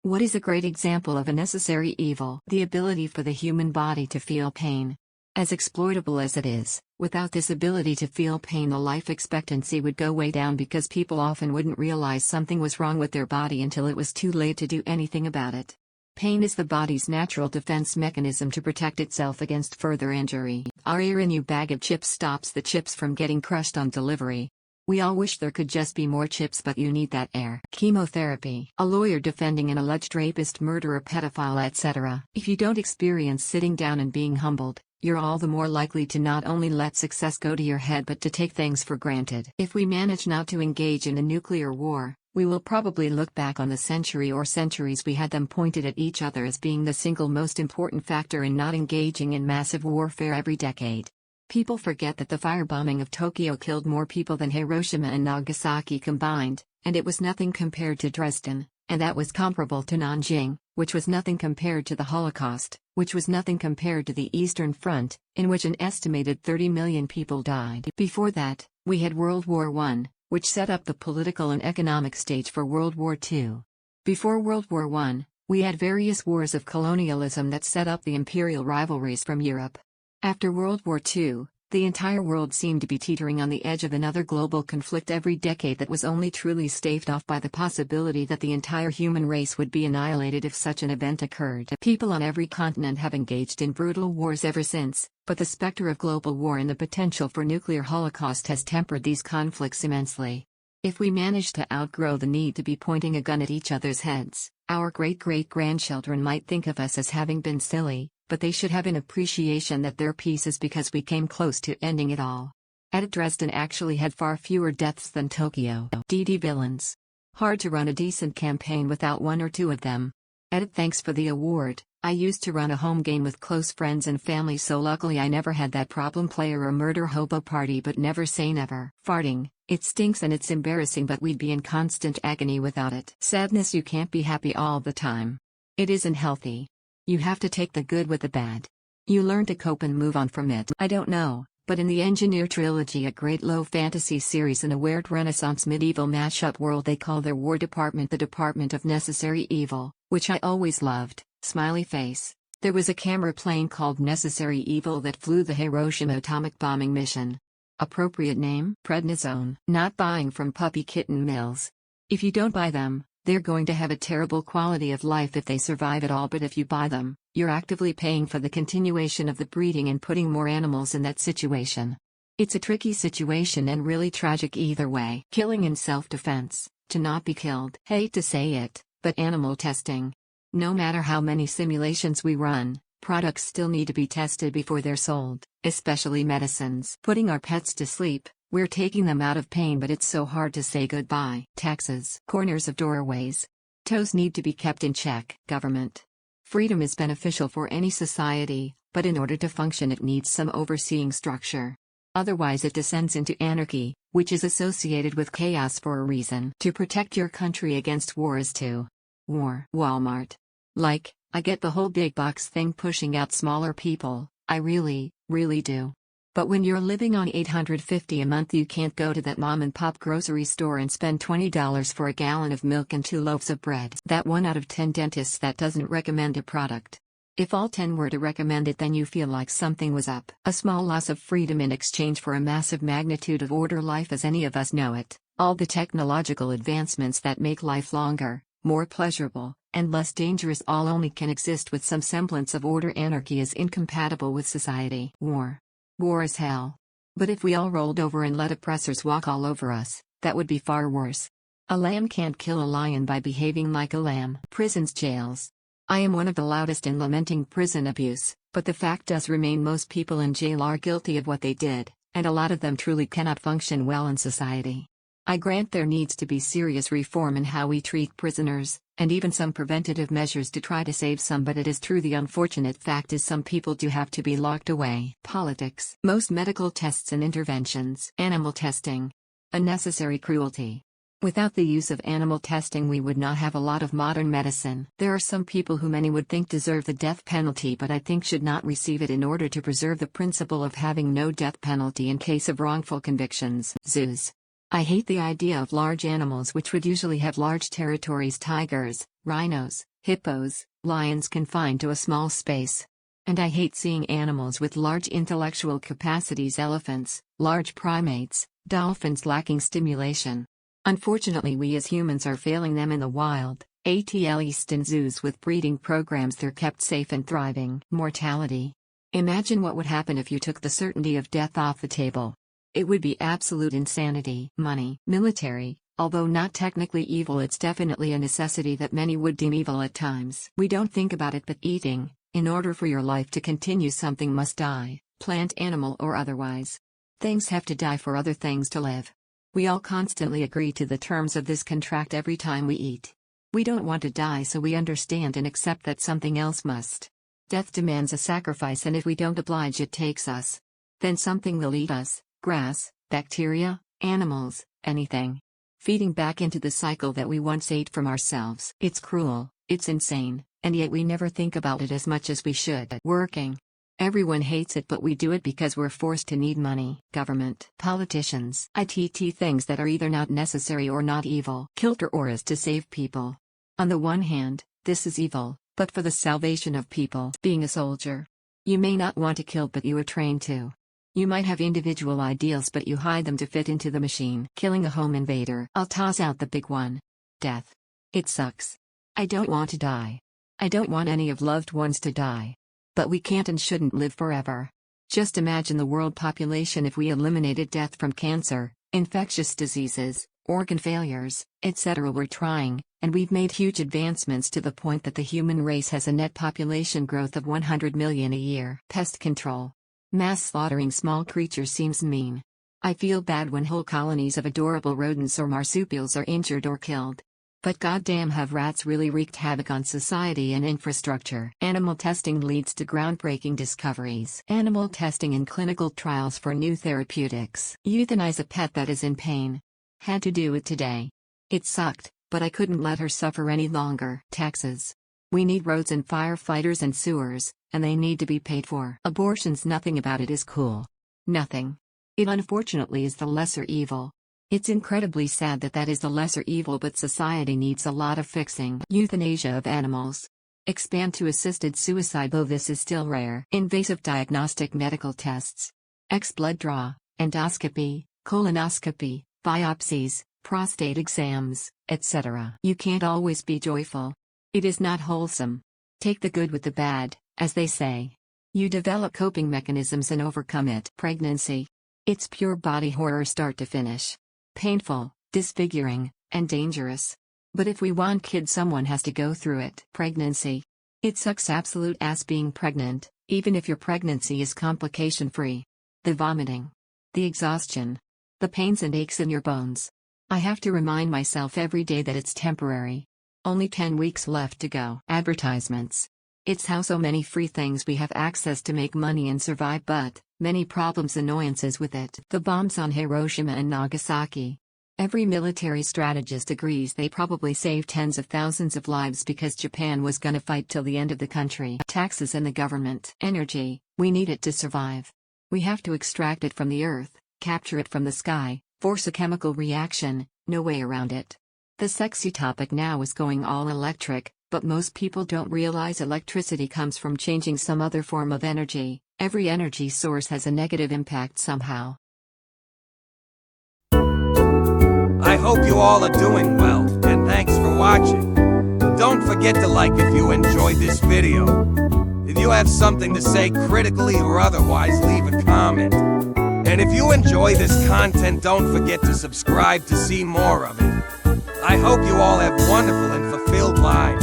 What is a great example of a necessary evil? The ability for the human body to feel pain. As exploitable as it is, without this ability to feel pain, the life expectancy would go way down because people often wouldn't realize something was wrong with their body until it was too late to do anything about it. Pain is the body's natural defense mechanism to protect itself against further injury. Our ear in your bag of chips stops the chips from getting crushed on delivery. We all wish there could just be more chips, but you need that air. Chemotherapy. A lawyer defending an alleged rapist, murderer, pedophile, etc. If you don't experience sitting down and being humbled, you're all the more likely to not only let success go to your head but to take things for granted. If we manage not to engage in a nuclear war, we will probably look back on the century or centuries we had them pointed at each other as being the single most important factor in not engaging in massive warfare every decade. People forget that the firebombing of Tokyo killed more people than Hiroshima and Nagasaki combined, and it was nothing compared to Dresden, and that was comparable to Nanjing, which was nothing compared to the Holocaust, which was nothing compared to the Eastern Front, in which an estimated 30 million people died. Before that, we had World War I, which set up the political and economic stage for World War II. Before World War I, we had various wars of colonialism that set up the imperial rivalries from Europe. After World War II, the entire world seemed to be teetering on the edge of another global conflict every decade that was only truly staved off by the possibility that the entire human race would be annihilated if such an event occurred. People on every continent have engaged in brutal wars ever since, but the specter of global war and the potential for nuclear holocaust has tempered these conflicts immensely. If we manage to outgrow the need to be pointing a gun at each other's heads, our great-great-grandchildren might think of us as having been silly, but they should have an appreciation that their peace is because we came close to ending it all. Dresden actually had far fewer deaths than Tokyo. Villains. Hard to run a decent campaign without one or two of them. Thanks for the award. I used to run a home game with close friends and family, so luckily I never had that problem player or murder hobo party, but never say never. Farting. It stinks and it's embarrassing, but we'd be in constant agony without it. Sadness. You can't be happy all the time. It isn't healthy. You have to take the good with the bad. You learn to cope and move on from it. I don't know, but in the Engineer trilogy, a great low fantasy series in a weird Renaissance medieval mashup world, they call their war department the Department of Necessary Evil, which I always loved. Smiley face. There was a camera plane called Necessary Evil that flew the Hiroshima atomic bombing mission. Appropriate name? Prednisone. Not buying from Puppy Kitten Mills. If you don't buy them, they're going to have a terrible quality of life if they survive at all, but if you buy them, you're actively paying for the continuation of the breeding and putting more animals in that situation. It's a tricky situation and really tragic either way. Killing in self-defense, to not be killed. Hate to say it, but animal testing. No matter how many simulations we run, products still need to be tested before they're sold, especially medicines. Putting our pets to sleep. We're taking them out of pain, but it's so hard to say goodbye. Taxes. Corners of doorways. Toes need to be kept in check. Government. Freedom is beneficial for any society, but in order to function it needs some overseeing structure. Otherwise it descends into anarchy, which is associated with chaos for a reason. To protect your country against war is to war. Walmart. Like, I get the whole big box thing pushing out smaller people, I really do. But when you're living on $850 a month, you can't go to that mom-and-pop grocery store and spend $20 for a gallon of milk and 2 loaves of bread. That 1 out of 10 dentists that doesn't recommend a product. If all 10 were to recommend it, then you feel like something was up. A small loss of freedom in exchange for a massive magnitude of order. Life as any of us know it. All the technological advancements that make life longer, more pleasurable, and less dangerous all only can exist with some semblance of order. Anarchy is incompatible with society. War is hell. But if we all rolled over and let oppressors walk all over us, that would be far worse. A lamb can't kill a lion by behaving like a lamb. Prisons, jails. I am one of the loudest in lamenting prison abuse, but the fact does remain most people in jail are guilty of what they did, and a lot of them truly cannot function well in society. I grant there needs to be serious reform in how we treat prisoners, and even some preventative measures to try to save some, but it is true the unfortunate fact is some people do have to be locked away. Politics. Most medical tests and interventions. Animal testing. A necessary cruelty. Without the use of animal testing we would not have a lot of modern medicine. There are some people who many would think deserve the death penalty but I think should not receive it in order to preserve the principle of having no death penalty in case of wrongful convictions. Zoos. I hate the idea of large animals which would usually have large territories. Tigers, rhinos, hippos, lions confined to a small space. And I hate seeing animals with large intellectual capacities, elephants, large primates, dolphins lacking stimulation. Unfortunately, we as humans are failing them in the wild, at least in zoos with breeding programs they're kept safe and thriving. Mortality. Imagine what would happen if you took the certainty of death off the table. It would be absolute insanity. Money. Military. Although not technically evil, it's definitely a necessity that many would deem evil at times. We don't think about it, but eating. In order for your life to continue, something must die, plant, animal, or otherwise. Things have to die for other things to live. We all constantly agree to the terms of this contract every time we eat. We don't want to die, so we understand and accept that something else must. Death demands a sacrifice, and if we don't oblige, it takes us. Then something will eat us: grass, bacteria, animals, anything. Feeding back into the cycle that we once ate from ourselves. It's cruel, it's insane, and yet we never think about it as much as we should. Working. Everyone hates it, but we do it because we're forced to need money. Government. Politicians. ITT things that are either not necessary or not evil. Kilter or is to save people. On the one hand, this is evil, but for the salvation of people. Being a soldier. You may not want to kill, but you are trained to. You might have individual ideals, but you hide them to fit into the machine. Killing a home invader. I'll toss out the big one. Death. It sucks. I don't want to die. I don't want any of loved ones to die. But we can't and shouldn't live forever. Just imagine the world population if we eliminated death from cancer, infectious diseases, organ failures, etc. We're trying, and we've made huge advancements to the point that the human race has a net population growth of 100 million a year. Pest control. Mass slaughtering small creatures seems mean. I feel bad when whole colonies of adorable rodents or marsupials are injured or killed. But goddamn, have rats really wreaked havoc on society and infrastructure. Animal testing leads to groundbreaking discoveries. Animal testing in clinical trials for new therapeutics. Euthanize a pet that is in pain. Had to do it today. It sucked, but I couldn't let her suffer any longer. Taxes. We need roads and firefighters and sewers, and they need to be paid for. Abortions, nothing about it is cool. Nothing. It unfortunately is the lesser evil. It's incredibly sad that that is the lesser evil, but society needs a lot of fixing. Euthanasia of animals. Expand to assisted suicide, though this is still rare. Invasive diagnostic medical tests. Blood draw, endoscopy, colonoscopy, biopsies, prostate exams, etc. You can't always be joyful. It is not wholesome. Take the good with the bad, as they say. You develop coping mechanisms and overcome it. Pregnancy. It's pure body horror start to finish. Painful, disfiguring, and dangerous. But if we want kids, someone has to go through it. Pregnancy. It sucks absolute ass being pregnant, even if your pregnancy is complication-free. The vomiting. The exhaustion. The pains and aches in your bones. I have to remind myself every day that it's temporary. Only 10 weeks left to go. Advertisements. It's how so many free things we have access to make money and survive, but many problems, annoyances with it. The bombs on Hiroshima and Nagasaki. Every military strategist agrees they probably saved tens of thousands of lives because Japan was gonna fight till the end of the country. Taxes and the government. Energy, we need it to survive. We have to extract it from the earth, capture it from the sky, force a chemical reaction, no way around it. The sexy topic now is going all electric, but most people don't realize electricity comes from changing some other form of energy. Every energy source has a negative impact somehow. I hope you all are doing well, and thanks for watching. Don't forget to like if you enjoyed this video. If you have something to say critically or otherwise, leave a comment. And if you enjoy this content, don't forget to subscribe to see more of it. I hope you all have wonderful and fulfilled lives.